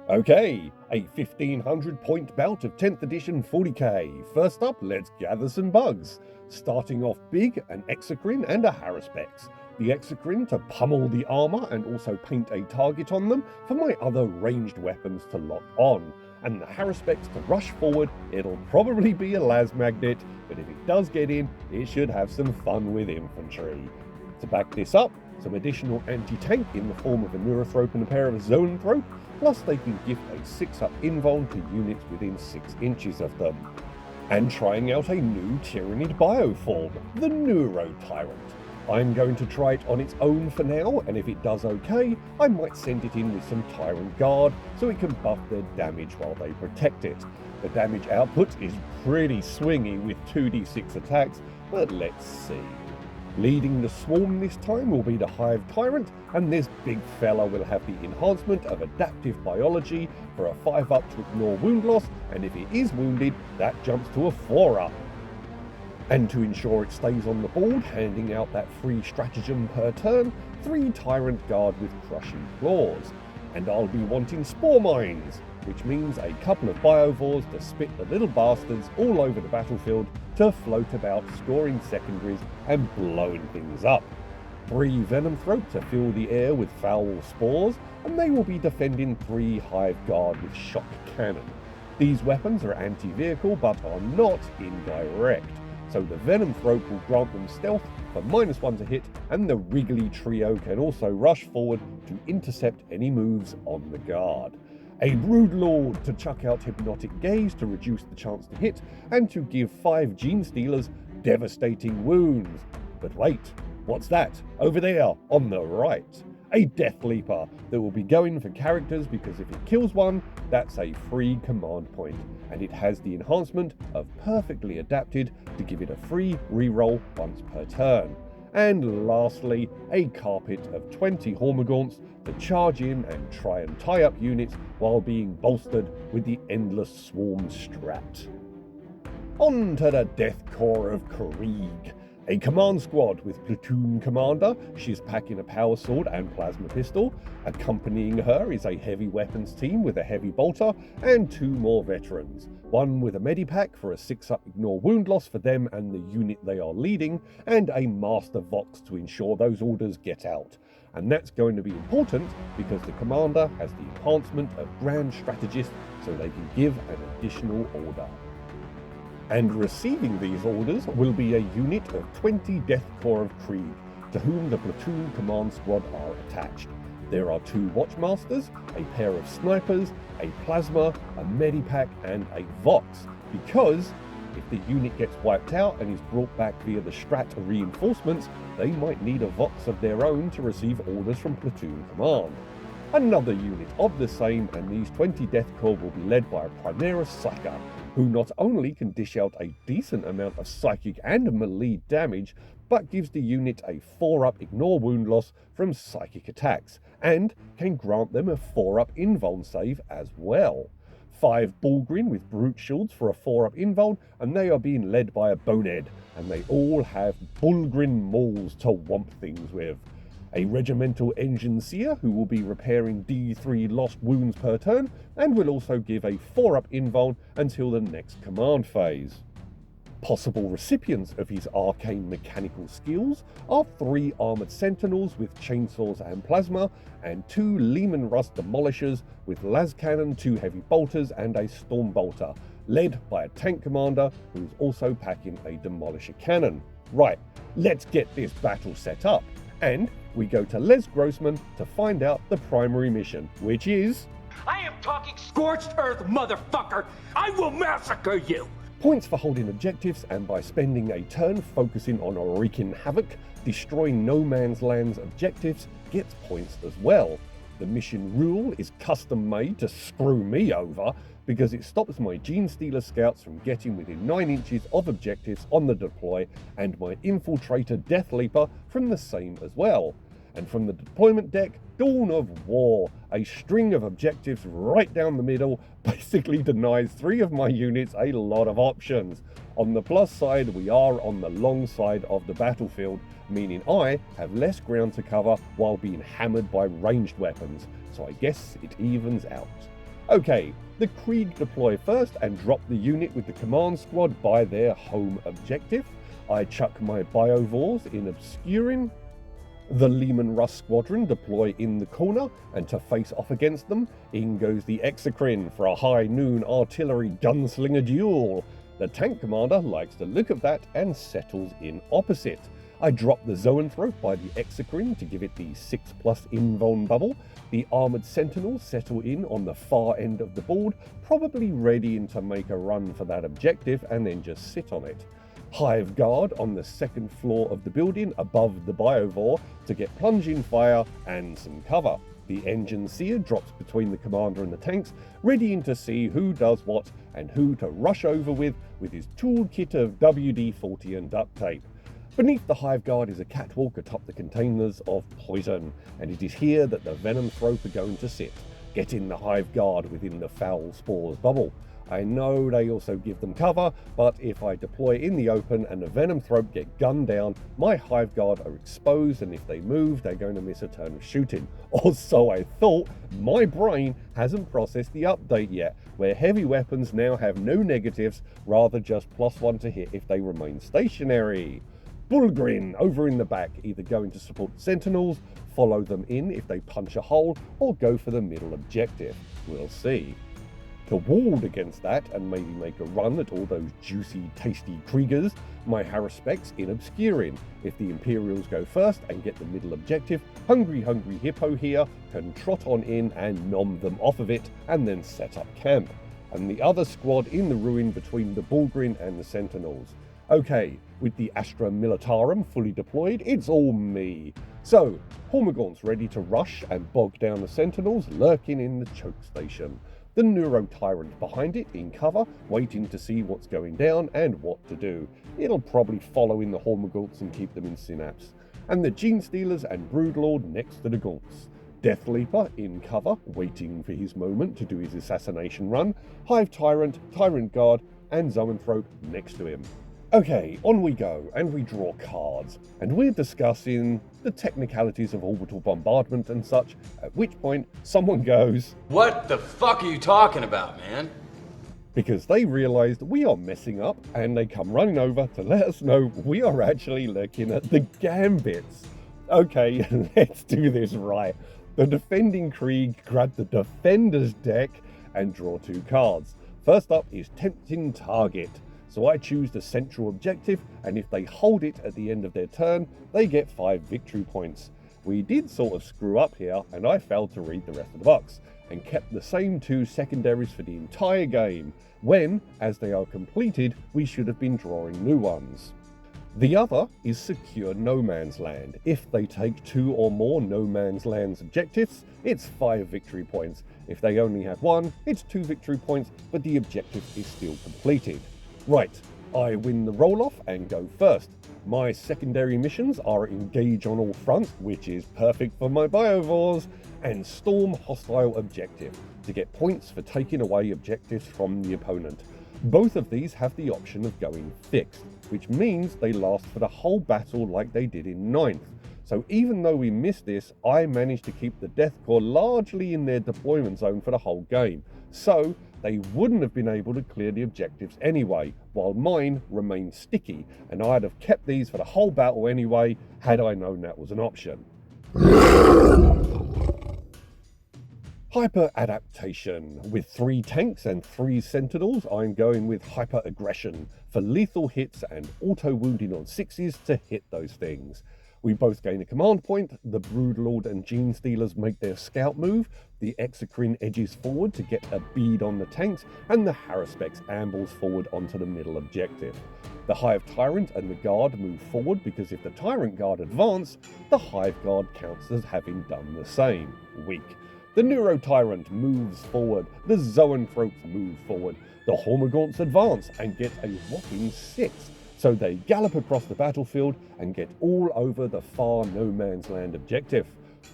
Okay, a 1500 point bout of 10th edition 40k. First up, let's gather some bugs. Starting off big, an Exocrine and a Haruspex. The Exocrine to pummel the armour and also paint a target on them for my other ranged weapons to lock on. And the Haruspex to rush forward. It'll probably be a las magnet, but if it does get in, it should have some fun with infantry. To back this up, some additional anti-tank in the form of a Neurothrope and a pair of Zoanthrope, plus they can gift a 6-up invuln to units within 6 inches of them. And trying out a new Tyranid bioform, the Neurotyrant. I'm going to try it on its own for now, and if it does okay, I might send it in with some Tyrant Guard so it can buff their damage while they protect it. The damage output is pretty swingy with 2d6 attacks, but let's see. Leading the swarm this time will be the Hive Tyrant, and this big fella will have the enhancement of Adaptive Biology for a 5-up to ignore wound loss, and if it is wounded, that jumps to a 4-up. And to ensure it stays on the board, handing out that free stratagem per turn, 3 Tyrant Guard with Crushing Claws. And I'll be wanting Spore Mines, which means a couple of Biovores to spit the little bastards all over the battlefield to float about, scoring secondaries and blowing things up. 3 Venomthrope to fill the air with foul spores, and they will be defending 3 Hive Guard with Shock Cannon. These weapons are anti-vehicle but are not indirect, so the Venomthrope will grant them stealth for -1 to hit, and the Wriggly Trio can also rush forward to intercept any moves on the guard. A Broodlord to chuck out Hypnotic Gaze to reduce the chance to hit, and to give 5 Gene Stealers devastating wounds. But wait, what's that? Over there, on the right. A Death Leaper that will be going for characters because if it kills one, that's a free command point, and it has the enhancement of Perfectly Adapted to give it a free reroll once per turn. And lastly, a Carpet of 20 Hormagaunts to charge in and try and tie up units while being bolstered with the Endless Swarm strat. On to the Death Korps of Krieg. A command squad with platoon commander. She's packing a power sword and plasma pistol. Accompanying her is a heavy weapons team with a heavy bolter and 2 more veterans. One with a medipack for a 6-up ignore wound loss for them and the unit they are leading, and a master vox to ensure those orders get out. And that's going to be important because the commander has the enhancement of Grand Strategist, so they can give an additional order. And receiving these orders will be a unit of 20 Death Korps of Krieg, to whom the platoon command squad are attached. There are 2 Watchmasters, a pair of Snipers, a Plasma, a Medipack, and a Vox, because if the unit gets wiped out and is brought back via the Strat reinforcements, they might need a Vox of their own to receive orders from platoon command. Another unit of the same, and these 20 Death Korps will be led by a Primaris Psyker, who not only can dish out a decent amount of psychic and melee damage, but gives the unit a 4-up ignore wound loss from psychic attacks, and can grant them a 4-up invuln save as well. 5 Bullgrin with Brute Shields for a 4-up invuln, and they are being led by a Bonehead, and they all have Bullgrin Mauls to whomp things with. A Regimental Engineer who will be repairing D3 lost wounds per turn, and will also give a 4-up invuln until the next command phase. Possible recipients of his arcane mechanical skills are 3 Armoured Sentinels with chainsaws and plasma, and 2 Lehman Rust Demolishers with las cannon, 2 heavy bolters, and a storm bolter, led by a tank commander who is also packing a demolisher cannon. Right, let's get this battle set up, and we go to Les Grossman to find out the primary mission, which is... I am talking scorched earth, motherfucker! I will massacre you! Points for holding objectives, and by spending a turn focusing on wreaking havoc, destroying no man's land's objectives gets points as well. The mission rule is custom made to screw me over because it stops my Gene Stealer scouts from getting within 9 inches of objectives on the deploy, and my Infiltrator Death Leaper from the same as well. And from the deployment deck, Dawn of War, a string of objectives right down the middle, basically denies 3 of my units a lot of options. On the plus side, we are on the long side of the battlefield, meaning I have less ground to cover while being hammered by ranged weapons, so I guess it evens out. Okay, the Krieg deploy first and drop the unit with the command squad by their home objective. I chuck my Biovores in obscuring. The Lehman Russ squadron deploy in the corner, and to face off against them, in goes the Exocrine for a high noon artillery gunslinger duel. The tank commander likes the look of that and settles in opposite. I drop the Zoanthrope by the Exocrine to give it the 6+ invuln bubble. The armoured sentinels settle in on the far end of the board, probably readying to make a run for that objective and then just sit on it. Hive Guard on the second floor of the building above the Biovore to get plunging fire and some cover. The Engine Seer drops between the commander and the tanks, readying to see who does what and who to rush over with his toolkit of WD-40 and duct tape. Beneath the Hive Guard is a catwalk atop the containers of poison, and it is here that the Venom Thrope are going to sit, getting the Hive Guard within the Foul Spores bubble. I know they also give them cover, but if I deploy in the open and the Venom Thrope get gunned down, my Hive Guard are exposed, and if they move, they're going to miss a turn of shooting. Or so I thought. My brain hasn't processed the update yet, where heavy weapons now have no negatives, rather just +1 to hit if they remain stationary. Bullgrin over in the back, either going to support the Sentinels, follow them in if they punch a hole, or go for the middle objective. We'll see. To ward against that and maybe make a run at all those juicy, tasty Kriegers, my Haruspecs in obscuring. If the Imperials go first and get the middle objective, Hungry Hippo here can trot on in and nom them off of it and then set up camp. And the other squad in the ruin between the Bullgrin and the Sentinels. Okay, with the Astra Militarum fully deployed, it's all me. So, Hormagaunts ready to rush and bog down the Sentinels lurking in the choke station. The Neurotyrant behind it in cover, waiting to see what's going down and what to do. It'll probably follow in the Hormagaunts and keep them in synapse. And the Gene Stealers and Broodlord next to the Gaunts. Death Leaper in cover, waiting for his moment to do his assassination run. Hive Tyrant, Tyrant Guard, and Zoanthrope next to him. Okay, on we go, and we draw cards, and we're discussing the technicalities of orbital bombardment and such, at which point someone goes, "What the fuck are you talking about, man?" Because they realised we are messing up, and they come running over to let us know we are actually looking at the gambits. Okay, let's do this right. The defending Krieg grab the defender's deck and draw 2 cards. First up is Tempting Target. So I choose the central objective, and if they hold it at the end of their turn, they get 5 victory points. We did sort of screw up here, and I failed to read the rest of the box, and kept the same 2 secondaries for the entire game, when, as they are completed, we should have been drawing new ones. The other is Secure No Man's Land. If they take 2 or more No Man's Land's objectives, it's 5 victory points. If they only have 1, it's 2 victory points, but the objective is still completed. Right, I win the roll-off and go first. My secondary missions are Engage on all fronts, which is perfect for my Biovores, and Storm Hostile Objective, to get points for taking away objectives from the opponent. Both of these have the option of going fixed, which means they last for the whole battle like they did in 9th. So even though we missed this, I managed to keep the Death Corps largely in their deployment zone for the whole game. So they wouldn't have been able to clear the objectives anyway, while mine remained sticky, and I'd have kept these for the whole battle anyway, had I known that was an option. Hyper Adaptation. With 3 tanks and 3 sentinels, I'm going with Hyper Aggression for lethal hits and auto wounding on 6s to hit those things. We both gain a command point, the Broodlord and Gene Stealers make their scout move, the Exocrine edges forward to get a bead on the tanks, and the Haruspecs ambles forward onto the middle objective. The Hive Tyrant and the Guard move forward because if the Tyrant Guard advance, the Hive Guard counts as having done the same. Weak. The Neurotyrant moves forward, the Zoanthropes move forward, the Hormagaunts advance and get a whopping 6. So they gallop across the battlefield and get all over the far No Man's Land objective.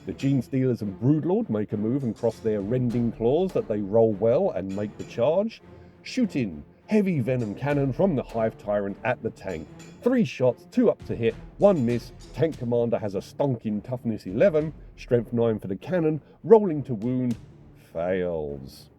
The Gene Stealers and Broodlord make a move and cross their rending claws that they roll well and make the charge. Shooting. Heavy venom cannon from the Hive Tyrant at the tank. 3 shots, 2 up to hit, 1 miss. Tank commander has a stonking toughness 11, strength 9 for the cannon, rolling to wound, fails.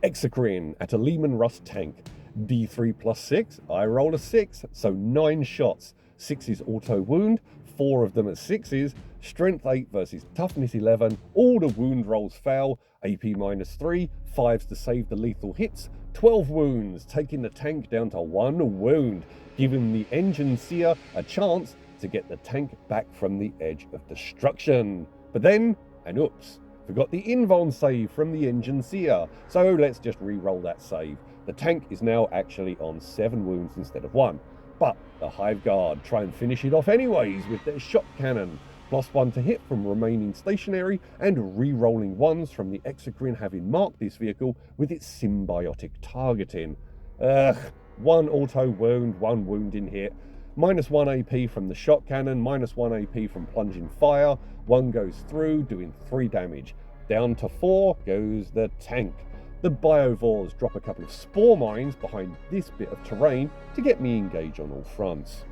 Exocrine at a Lehman Russ tank. D3 plus 6, I roll a 6, so 9 shots. 6's auto wound, 4 of them at 6's, strength 8 versus toughness 11, all the wound rolls fail, AP minus 3, 5s to save the lethal hits, 12 wounds, taking the tank down to 1 wound, giving the engine seer a chance to get the tank back from the edge of destruction. But then, and oops, forgot the invuln save from the engine seer, so let's just re-roll that save. The tank is now actually on 7 wounds instead of 1. But the Hive Guard try and finish it off anyways with their shot cannon. +1 to hit from remaining stationary, and re-rolling 1s from the Exocrine having marked this vehicle with its symbiotic targeting. 1 auto wound, 1 wounding hit. -1 AP from the shot cannon, -1 AP from plunging fire. 1 goes through, doing 3 damage. Down to 4 goes the tank. The biovores drop a couple of spore mines behind this bit of terrain to get me engaged on all fronts.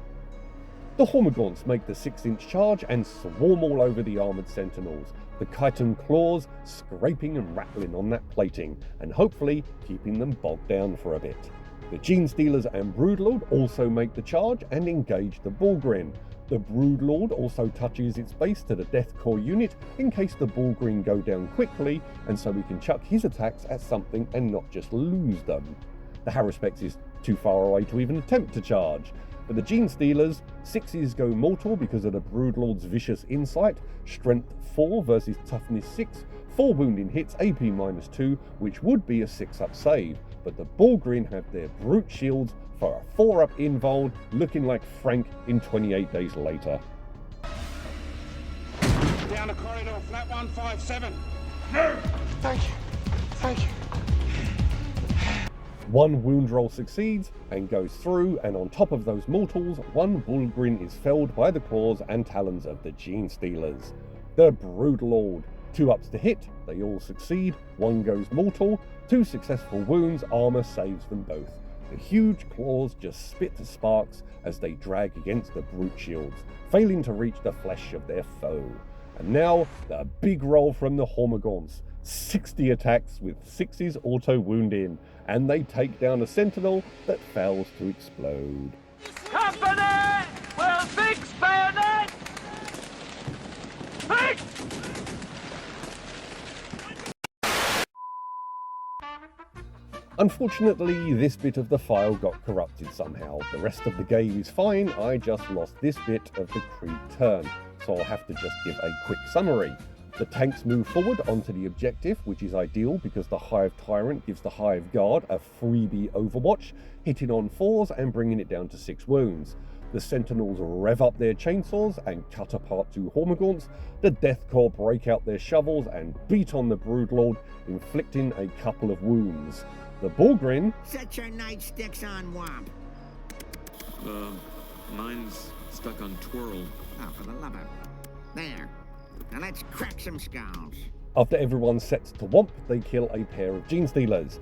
The Hormagaunts make the 6-inch charge and swarm all over the armoured sentinels, the chitin claws scraping and rattling on that plating, and hopefully keeping them bogged down for a bit. The Genestealers and Broodlord also make the charge and engage the Bullgrin. The Broodlord also touches its base to the Death Core unit in case the Bullgrin go down quickly, and so we can chuck his attacks at something and not just lose them. The Haruspex is too far away to even attempt to charge. But the Genestealers, 6s go mortal because of the Broodlord's vicious insight, strength 4 versus toughness 6, 4 wounding hits, AP minus 2, which would be a 6-up save, but the Bullgrin have their brute shields for a 4-up invuln, looking like Frank in 28 Days Later. Down the corridor, flat 157. Thank you. Thank you. 1 wound roll succeeds and goes through, and on top of those mortals, 1 Bullgrin is felled by the claws and talons of the Genestealers. The Broodlord, 2 ups to hit, they all succeed, 1 goes mortal, 2 successful wounds, armour saves them both. The huge claws just spit sparks as they drag against the brute shields, failing to reach the flesh of their foe. And now, the big roll from the Hormagaunts. 60 attacks with 6's auto wound in, and they take down a sentinel that fails to explode. Company! We'll fix bayonet! Fix! Unfortunately, this bit of the file got corrupted somehow. The rest of the game is fine, I just lost this bit of the Krieg turn, so I'll have to just give a quick summary. The tanks move forward onto the objective, which is ideal because the Hive Tyrant gives the Hive Guard a freebie overwatch, hitting on 4s and bringing it down to 6 wounds. The Sentinels rev up their chainsaws and cut apart 2 Hormagaunts. The Death Corps break out their shovels and beat on the Broodlord, inflicting a couple of wounds. The Bullgrin... Set your nightsticks on Womp. Mine's stuck on Twirl. Oh, for the love of... There. Now let's crack some skulls. After everyone sets to Womp, they kill a pair of Genestealers.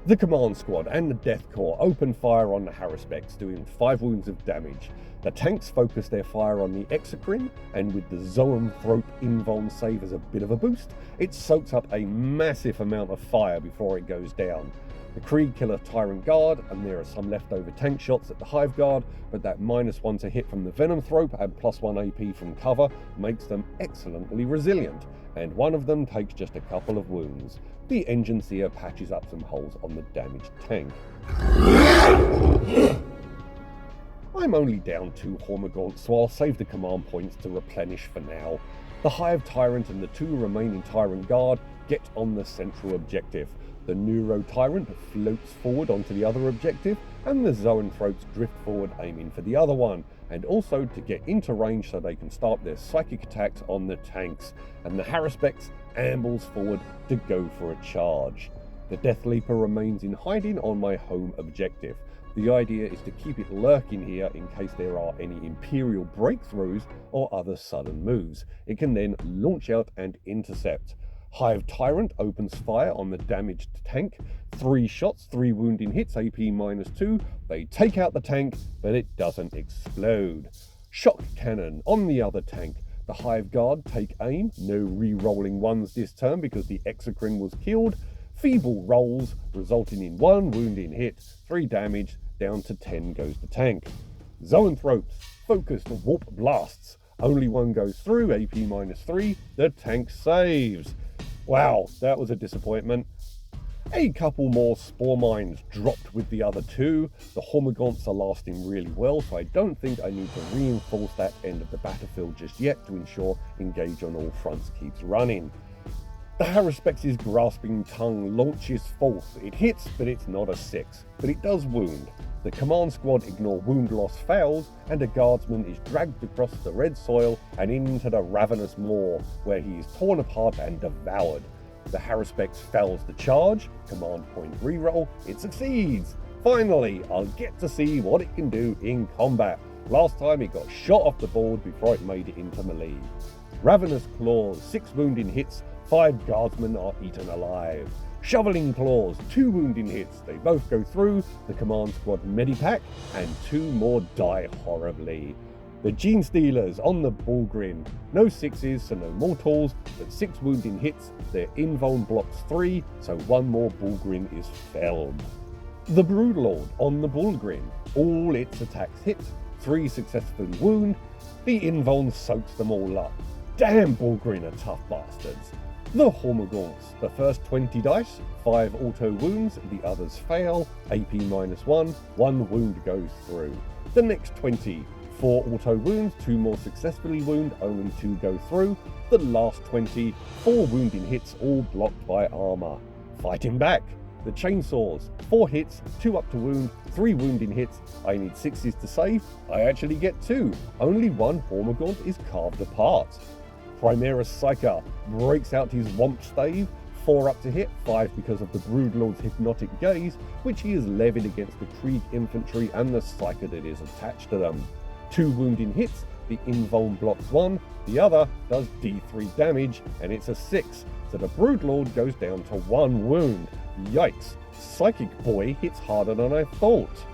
The Command Squad and the Death Corps open fire on the Haruspex, doing 5 wounds of damage. The tanks focus their fire on the Exocrine, and with the Zoanthrope invuln save as a bit of a boost, it soaks up a massive amount of fire before it goes down. The Krieg kill a Tyrant Guard, and there are some leftover tank shots at the Hive Guard, but that -1 to hit from the Venomthrope and +1 AP from cover makes them excellently resilient, and one of them takes just a couple of wounds. The Engine Seer patches up some holes on the damaged tank. I'm only down 2 Hormagaunts, so I'll save the command points to replenish for now. The Hive Tyrant and the 2 remaining Tyrant Guard get on the central objective. The Neurotyrant floats forward onto the other objective, and the Zoanthropes drift forward aiming for the other one, and also to get into range so they can start their psychic attacks on the tanks, and the Haruspex ambles forward to go for a charge. The Death Leaper remains in hiding on my home objective. The idea is to keep it lurking here in case there are any Imperial breakthroughs or other sudden moves. It can then launch out and intercept. Hive Tyrant opens fire on the damaged tank. 3 shots, 3 wounding hits, AP -2. They take out the tank, but it doesn't explode. Shock cannon on the other tank. The Hive Guard take aim, no re-rolling 1s this turn because the Exocrine was killed. Feeble rolls, resulting in 1 wound in hit, 3 damage, down to 10 goes the tank. Zoanthropes, focused warp blasts. Only 1 goes through, AP -3, the tank saves. Wow, that was a disappointment. A couple more spore mines dropped with the other 2. The Hormagaunts are lasting really well, so I don't think I need to reinforce that end of the battlefield just yet to ensure engage on all fronts keeps running. The Haruspex' grasping tongue launches forth. It hits, but it's not a 6, but it does wound. The command squad ignore wound loss fails, and a guardsman is dragged across the red soil and into the ravenous maw, where he is torn apart and devoured. The Haruspex fails the charge, command point reroll, it succeeds. Finally, I'll get to see what it can do in combat. Last time it got shot off the board before it made it into melee. Ravenous Claws, 6 wounding hits, 5 guardsmen are eaten alive. Shoveling Claws, 2 wounding hits, they both go through the command squad medipack, and 2 more die horribly. The Gene Stealers on the Bullgrin, no 6s so no mortals, but 6 wounding hits, their invuln blocks 3, so 1 more Bullgrin is felled. The Broodlord on the Bullgrin, all its attacks hit, 3 successfully wound, the invuln soaks them all up. Damn, Bullgrin are tough bastards. The Hormagaunts, the first 20 dice, 5 auto wounds, the others fail, AP -1, 1 wound goes through. The next 20, 4 auto wounds, 2 more successfully wound, only 2 go through. The last 20, 4 wounding hits, all blocked by armour. Fighting back. The Chainsaws, 4 hits, 2 up to wound, 3 wounding hits, I need 6s to save, I actually get 2, only 1 Hormagaunt is carved apart. Primaris Psyker breaks out his Womp Stave, 4 up to hit, 5 because of the Broodlord's hypnotic gaze, which he has levied against the Krieg infantry and the Psyker that is attached to them. 2 wounding hits, the invuln blocks 1, the other does D3 damage, and it's a 6, so the Broodlord goes down to 1 wound. Yikes, Psychic Boy hits harder than I thought.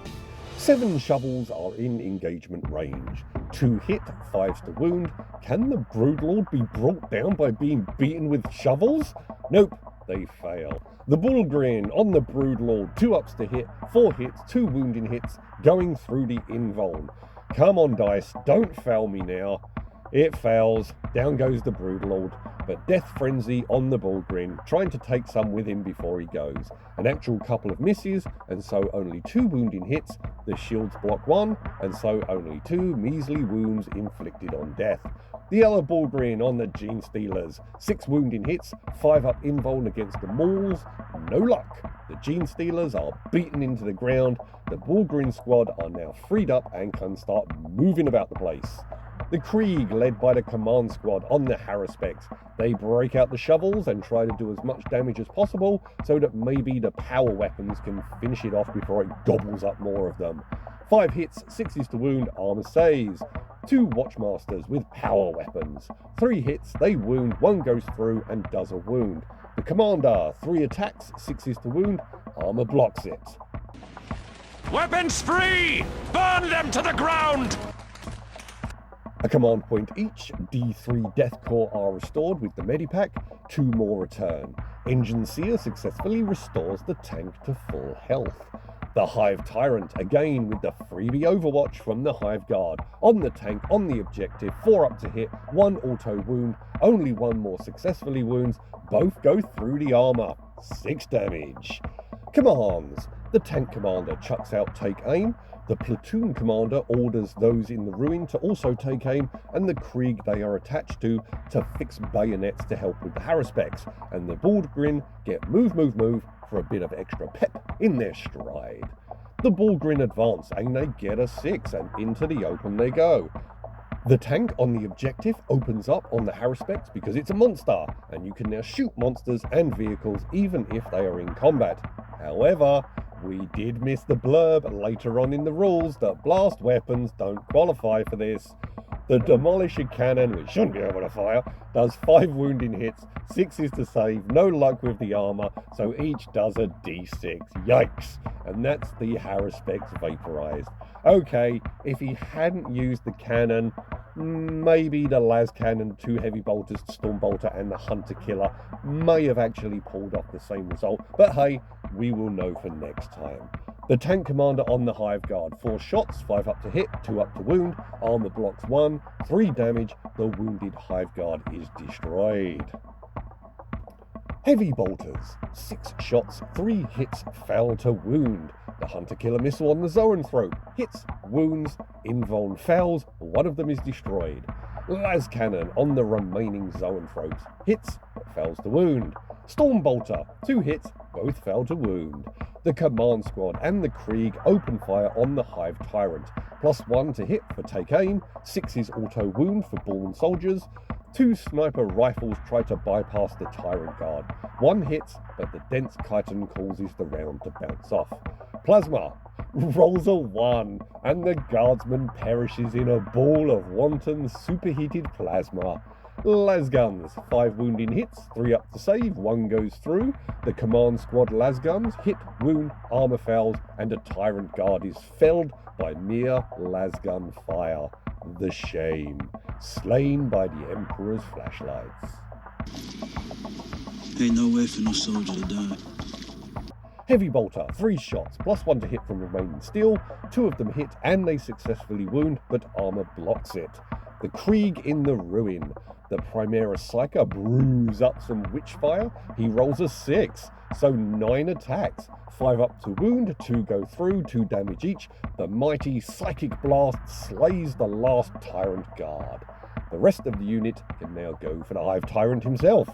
7 shovels are in engagement range. 2 hit, 5s to wound. Can the Broodlord be brought down by being beaten with shovels? Nope, they fail. The Bullgrin on the Broodlord, 2 ups to hit, 4 hits, 2 wounding hits, going through the invuln. Come on dice, don't fail me now. It fails, down goes the Broodlord, but Death Frenzy on the Bullgrin, trying to take some with him before he goes. An actual couple of misses, and so only 2 wounding hits, the shields block 1, and so only 2 measly wounds inflicted on Death. The other Bullgrin on the Gene Stealers, 6 wounding hits, 5 up invuln against the Mauls, no luck. The Gene Stealers are beaten into the ground, the Bullgrin squad are now freed up and can start moving about the place. The Krieg, led by the command squad on the Haruspex, they break out the shovels and try to do as much damage as possible so that maybe the power weapons can finish it off before it gobbles up more of them. 5 hits, 6s to wound, armor saves. 2 Watchmasters with power weapons. 3 hits, they wound, 1 goes through and does a wound. The Commander, 3 attacks, 6s to wound, armor blocks it. Weapons free! Burn them to the ground! A command point each, D3 Death Core are restored with the Medipack, 2 more return. Engine Seer successfully restores the tank to full health. The Hive Tyrant, again with the freebie Overwatch from the Hive Guard. On the tank, on the objective, 4 up to hit, 1 auto wound, only 1 more successfully wounds, both go through the armour, 6 damage. Commands. The tank commander chucks out take aim, the platoon commander orders those in the ruin to also take aim, and the Krieg they are attached to fix bayonets to help with the Haruspex, and the Bullgrin get move for a bit of extra pep in their stride. The Bullgrin advance and they get a 6, and into the open they go. The tank on the objective opens up on the Haruspex because it's a monster, and you can now shoot monsters and vehicles even if they are in combat. However, we did miss the blurb later on in the rules that blast weapons don't qualify for this. The Demolisher Cannon, which shouldn't be able to fire, does 5 wounding hits, 6s to save, no luck with the armour, so each does a d6. Yikes! And that's the Haruspex vaporized. Okay, if he hadn't used the cannon, Maybe the las cannon, 2 heavy bolters, storm bolter, and the hunter killer may have actually pulled off the same result, but hey, we will know for next time. The tank commander on the Hive Guard, 4 shots, 5 up to hit, 2 up to wound, armor blocks 1, 3 damage, the wounded Hive Guard is destroyed. Heavy bolters, 6 shots, 3 hits, fail to wound. The hunter killer missile on the Zoanthrope, hits, wounds, invuln fails, one of them is destroyed. Las cannon on the remaining Zoanthropes, hits, but fails to wound. Storm bolter, 2 hits, both fail to wound. The command squad and the Krieg open fire on the Hive Tyrant, +1 to hit for take aim, 6 is auto wound for born soldiers. 2 sniper rifles try to bypass the Tyrant Guard. 1 hits, but the dense chitin causes the round to bounce off. Plasma rolls a 1, and the guardsman perishes in a ball of wanton superheated plasma. Lasguns, 5 wounding hits, 3 up to save, 1 goes through. The command squad lasguns hit, wound, armor fails, and a Tyrant Guard is felled by mere lasgun fire. The shame. Slain by the Emperor's flashlights. Ain't no way for no soldier to die. Heavy bolter, 3 shots, +1 to hit from remaining steel. 2 of them hit and they successfully wound, but armor blocks it. The Krieg in the ruin. The Primera Psyker brews up some witchfire. He rolls a 6, so 9 attacks. 5 up to wound, 2 go through, 2 damage each. The mighty Psychic Blast slays the last Tyrant Guard. The rest of the unit can now go for the Hive Tyrant himself.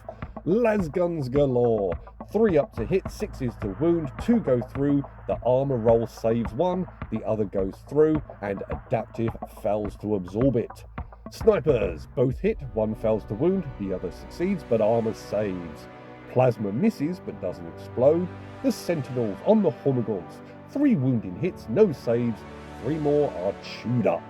Lasguns galore. 3 up to hit, 6 is to wound, 2 go through. The armor roll saves 1, the other goes through, and adaptive fails to absorb it. Snipers, both hit, 1 fails to wound, the other succeeds, but armor saves. Plasma misses, but doesn't explode. The Sentinels on the Hormagaunts, 3 wounding hits, no saves, 3 more are chewed up.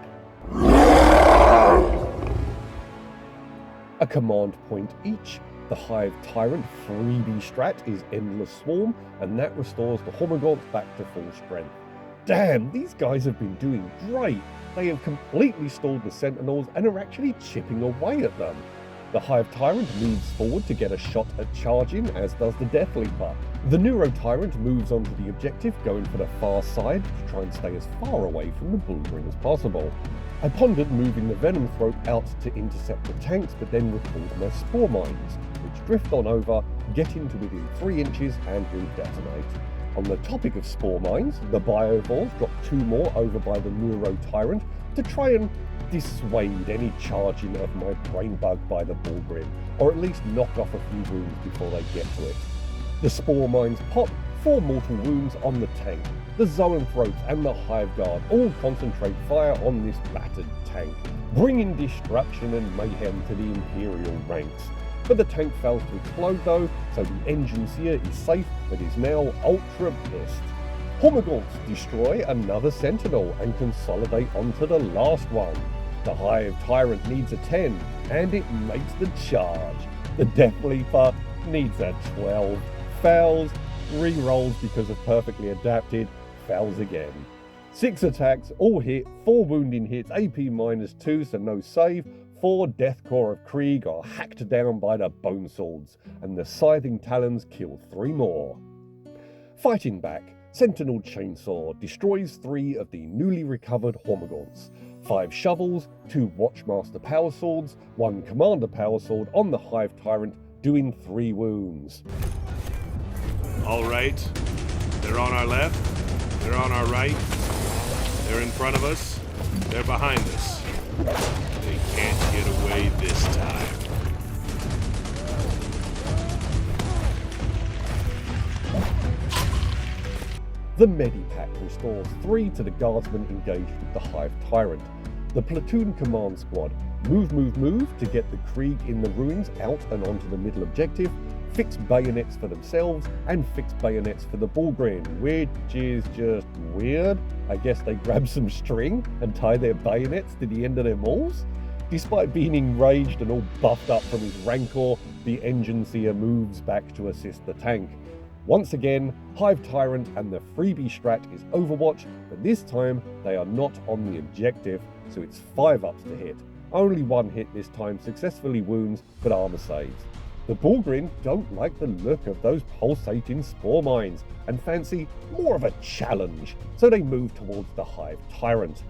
A command point each. The Hive Tyrant freebie strat is Endless Swarm, and that restores the Hormagaunts back to full strength. Damn, these guys have been doing great. They have completely stalled the Sentinels and are actually chipping away at them. The Hive Tyrant moves forward to get a shot at charging, as does the Death Leaper. The Neurotyrant moves onto the objective, going for the far side to try and stay as far away from the Bullgrin as possible. I pondered moving the Venom Throat out to intercept the tanks, but then recalled my Spore Mines, which drift on over, get into within 3 inches and will detonate. On the topic of Spore Mines, the Biovores drop 2 more over by the Neurotyrant to try and dissuade any charging of my brain bug by the Bullgrin, or at least knock off a few wounds before they get to it. The Spore Mines pop, 4 mortal wounds on the tank. The Zoanthropes and the Hive Guard all concentrate fire on this battered tank, bringing destruction and mayhem to the Imperial ranks. But the tank fails to explode though, so the engine seer is safe but is now ultra pissed. Hormagaunts destroy another Sentinel and consolidate onto the last one. The Hive Tyrant needs a 10, and it makes the charge. The Death Leaper needs a 12, fails, re-rolls because of perfectly adapted, fails again. 6 attacks, all hit, 4 wounding hits, AP -2, so no save. 4 Death Korps of Krieg are hacked down by the Bone Swords, and the Scything Talons kill 3 more. Fighting back, Sentinel Chainsaw destroys 3 of the newly recovered Hormagaunts. 5 shovels, 2 Watchmaster Power Swords, 1 Commander Power Sword on the Hive Tyrant, doing 3 wounds. All right. They're on our left. They're on our right. They're in front of us. They're behind us. They can't get away this time. The Medipack restores 3 to the Guardsmen engaged with the Hive Tyrant. The Platoon Command Squad move to get the Krieg in the ruins out and onto the middle objective, fix bayonets for themselves, and fix bayonets for the Bullgrin, which is just weird. I guess they grab some string and tie their bayonets to the end of their mauls? Despite being enraged and all buffed up from his rancor, the Engine Seer moves back to assist the tank. Once again, Hive Tyrant and the freebie strat is Overwatch, but this time they are not on the objective, so it's 5 ups to hit. Only one hit this time successfully wounds, but armor saves. The Bullgrin don't like the look of those pulsating spore mines and fancy more of a challenge, so they move towards the Hive Tyrant.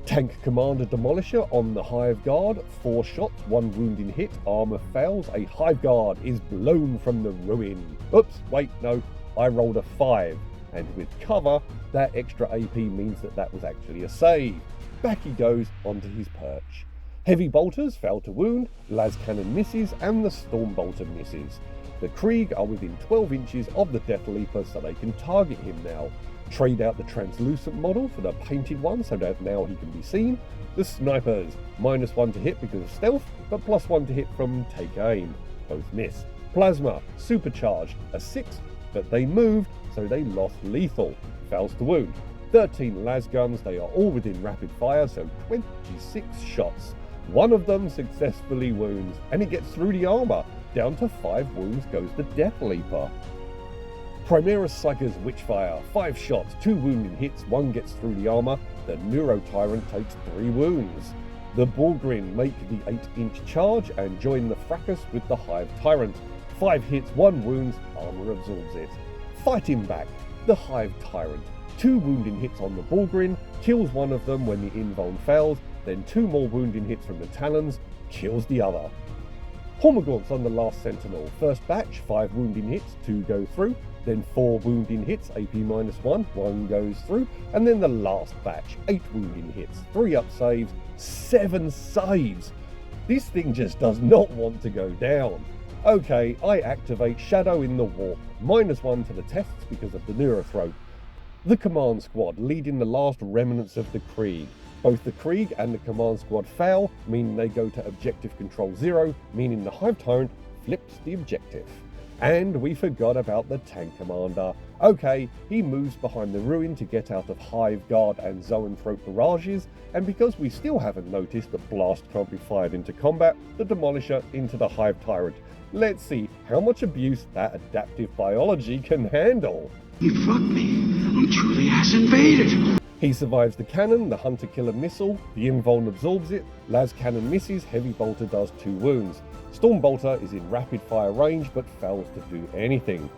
Tank Commander Demolisher on the Hive Guard, 4 shots, 1 wounding hit, armor fails, a Hive Guard is blown from the ruin. Oops, wait, no, I rolled a 5, and with cover, that extra AP means that was actually a save. Back he goes onto his perch. Heavy bolters fail to wound, las cannon misses, and the storm bolter misses. The Krieg are within 12 inches of the Death Leaper, so they can target him now. Trade out the translucent model for the painted one so that now he can be seen. The snipers, -1 to hit because of stealth, but +1 to hit from take aim. Both miss. Plasma, supercharged, a 6, but they moved, so they lost lethal. Fails to wound. 13 las guns, they are all within rapid fire, so 26 shots. One of them successfully wounds, and it gets through the armor. Down to 5 wounds goes the Death Leaper. Primera Psyker's Witchfire, 5 shots, 2 wounding hits, 1 gets through the armor. The Neurotyrant takes 3 wounds. The Bullgrin make the 8-inch charge and join the fracas with the Hive Tyrant. 5 hits, 1 wounds, armor absorbs it. Fighting back, the Hive Tyrant. 2 wounding hits on the Bullgrin, kills one of them when the invuln fails, then 2 more wounding hits from the Talons, kills the other. Hormagaunts on the last Sentinel. First batch, 5 wounding hits, 2 go through, then 4 wounding hits, AP -1, 1 goes through, and then the last batch, 8 wounding hits, 3 up saves, 7 saves. This thing just does not want to go down. Okay, I activate Shadow in the Warp, -1 to the tests because of the Neurothroat. The command squad leading the last remnants of the Krieg. Both the Krieg and the command squad fail, meaning they go to objective control 0, meaning the Hive Tyrant flips the objective. And we forgot about the tank commander. Okay, he moves behind the ruin to get out of Hive Guard and Zoanthrope barrages, and because we still haven't noticed that Blast can't be fired into combat, the Demolisher into the Hive Tyrant. Let's see how much abuse that adaptive biology can handle. You fucked me. I'm truly ass invaded. He survives the cannon, the Hunter Killer missile, the invuln absorbs it, las cannon misses, heavy bolter does 2 wounds. Storm bolter is in rapid fire range but fails to do anything.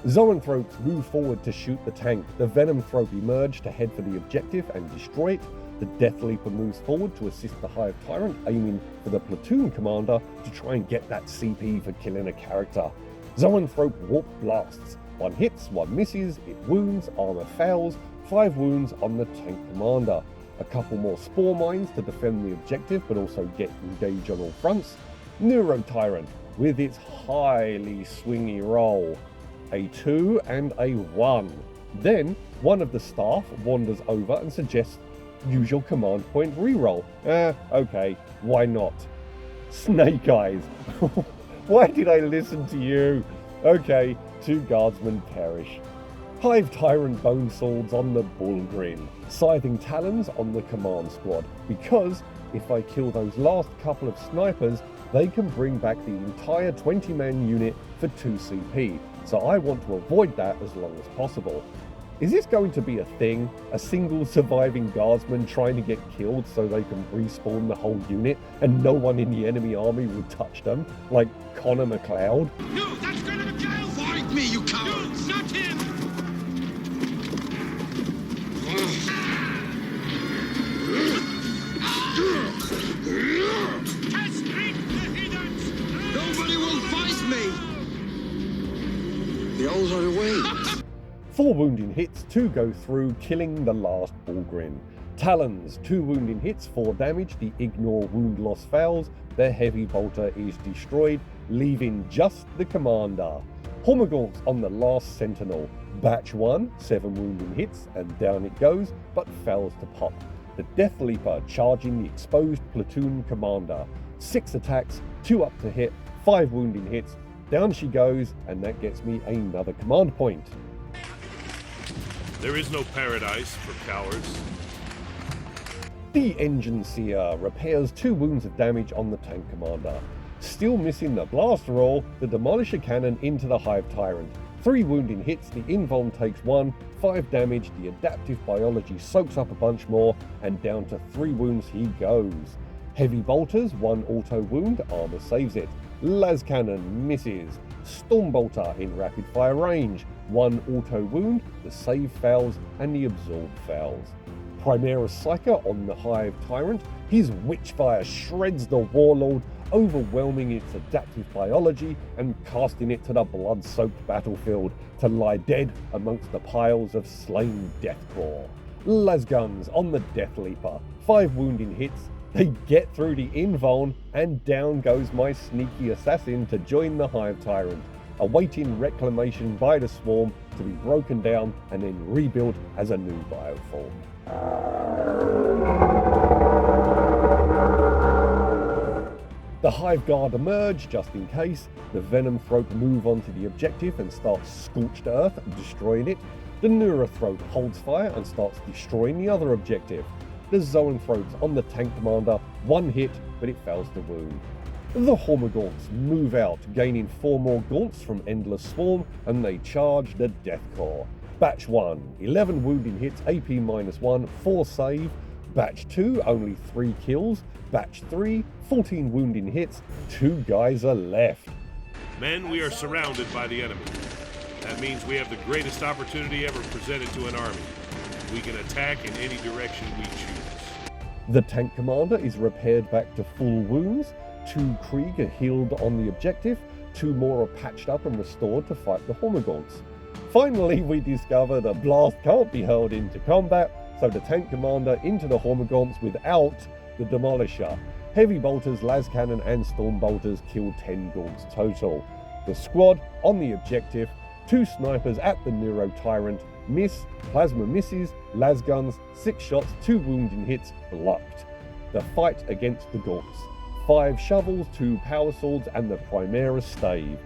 Zoanthropes move forward to shoot the tank. The Venomthrope emerge to head for the objective and destroy it. The Death Leaper moves forward to assist the Hive Tyrant, aiming for the platoon commander to try and get that CP for killing a character. Zoanthrope warp blasts. 1 hits, 1 misses, it wounds, armor fails, 5 wounds on the tank commander. A couple more spore mines to defend the objective but also get engaged on all fronts. Neurotyrant with its highly swingy roll. A 2 and a 1. Then one of the staff wanders over and suggests use your command point reroll. Okay, why not? Snake Eyes. Why did I listen to you? Okay, 2 guardsmen perish. Hive Tyrant bone swords on the Bullgrin. Scything Talons on the command squad. Because if I kill those last couple of snipers, they can bring back the entire 20-man unit for 2 CP. So I want to avoid that as long as possible. Is this going to be a thing? A single surviving guardsman trying to get killed so they can respawn the whole unit and no one in the enemy army will touch them? Like Connor MacLeod? No, that's Connor MacLeod! Fight me, you coward! No, not him! Castrate the heathens! Nobody will fight me! The owls are away. 4 wounding hits, 2 go through, killing the last Bullgrin. Talons, 2 wounding hits, 4 damage, the ignore wound loss fails, their heavy bolter is destroyed, leaving just the commander. Hormagaunts on the last Sentinel. Batch 1, 7 wounding hits, and down it goes, but fails to pop. The Death Leaper charging the exposed platoon commander. 6 attacks, 2 up to hit, 5 wounding hits, down she goes, and that gets me another command point. There is no paradise for cowards. The Engine Seer repairs 2 wounds of damage on the tank commander. Still missing the blast roll, the Demolisher cannon into the Hive Tyrant. 3 wounding hits, the Invuln takes 1, 5 damage, the adaptive biology soaks up a bunch more, and down to 3 wounds he goes. Heavy bolters, 1 auto wound, armor saves it. Las Cannon misses. Stormbolter in rapid fire range, 1 auto wound, the save fails, and the absorb fails. Primaris Psyker on the Hive Tyrant, his Witchfire shreds the Warlord, overwhelming its adaptive biology and casting it to the blood-soaked battlefield to lie dead amongst the piles of slain Deathclaw. Lasguns on the Death Leaper, 5 wounding hits, they get through the Invuln, and down goes my sneaky assassin to join the Hive Tyrant, awaiting reclamation by the Swarm to be broken down and then rebuilt as a new bioform. The Hive Guard emerge just in case, the Venom Throat move onto the objective and starts Scorched Earth, destroying it. The Neurothroat holds fire and starts destroying the other objective. The Zoanthropes on the Tank Commander, 1 hit, but it fails to wound. The Hormagaunts move out, gaining 4 more Gaunts from Endless Swarm, and they charge the Death Corps. Batch 1, 11 wounding hits, AP -1, 4 save. Batch 2, only 3 kills. Batch 3, 14 wounding hits, 2 guys are left. Men, we are surrounded by the enemy. That means we have the greatest opportunity ever presented to an army. We can attack in any direction we choose. The Tank Commander is repaired back to full wounds, 2 Krieg are healed on the objective, 2 more are patched up and restored to fight the Hormagaunts. Finally, we discover the blast can't be hurled into combat, so the Tank Commander into the Hormagaunts without the Demolisher. Heavy bolters, las cannon and storm bolters kill 10 Gaunts total. The squad on the objective, 2 snipers at the Neurotyrant, miss, plasma misses, las guns, 6 shots, 2 wounding hits, blocked. The fight against the Gaunts, 5 shovels, 2 power swords and the Primaris stave.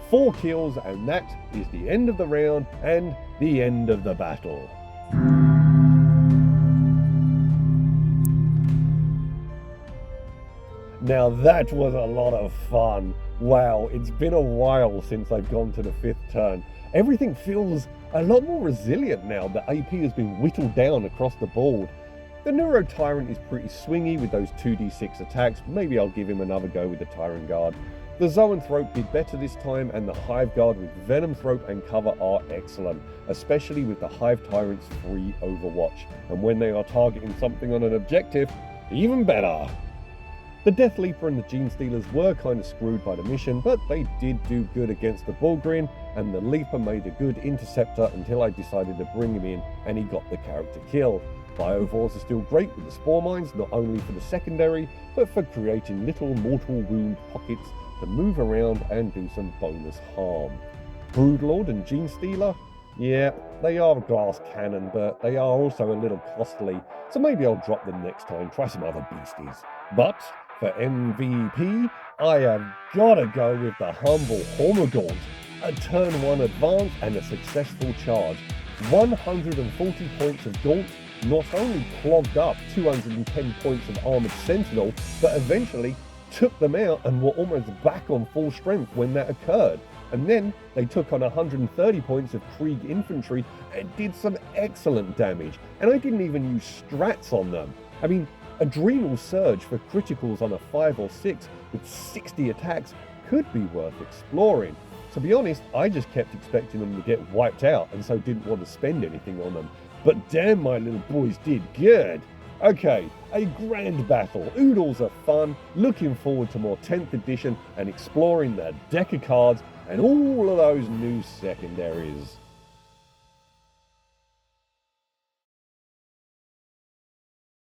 4 kills, and that is the end of the round and the end of the battle. Now that was a lot of fun. Wow, it's been a while since I've gone to the 5th turn. Everything feels a lot more resilient now that AP has been whittled down across the board. The Neurotyrant is pretty swingy with those 2d6 attacks. Maybe I'll give him another go with the Tyrant Guard. The Zoanthrope did better this time, and the Hive Guard with Venom Throat and cover are excellent, especially with the Hive Tyrant's free Overwatch, and when they are targeting something on an objective, even better. The Death Leaper and the Gene Stealers were kind of screwed by the mission, but they did do good against the Bullgrin, and the Leaper made a good interceptor until I decided to bring him in and he got the character kill. Biovores are still great with the Spore Mines, not only for the secondary, but for creating little mortal wound pockets to move around and do some bonus harm. Broodlord and Gene Stealer? Yeah, they are a glass cannon, but they are also a little costly, so maybe I'll drop them next time, try some other beasties. But for MVP, I have gotta go with the humble Hormagaunt. A turn 1 advance and a successful charge. 140 points of Gaunt, not only clogged up 210 points of Armored Sentinel, but eventually took them out and were almost back on full strength when that occurred. And then they took on 130 points of Krieg infantry and did some excellent damage. And I didn't even use strats on them. I mean, Adrenal Surge for criticals on a 5 or 6 with 60 attacks could be worth exploring. To be honest, I just kept expecting them to get wiped out and so didn't want to spend anything on them. But damn, my little boys did good. Okay, a grand battle. Oodles are fun, looking forward to more 10th edition and exploring the deck of cards and all of those new secondaries.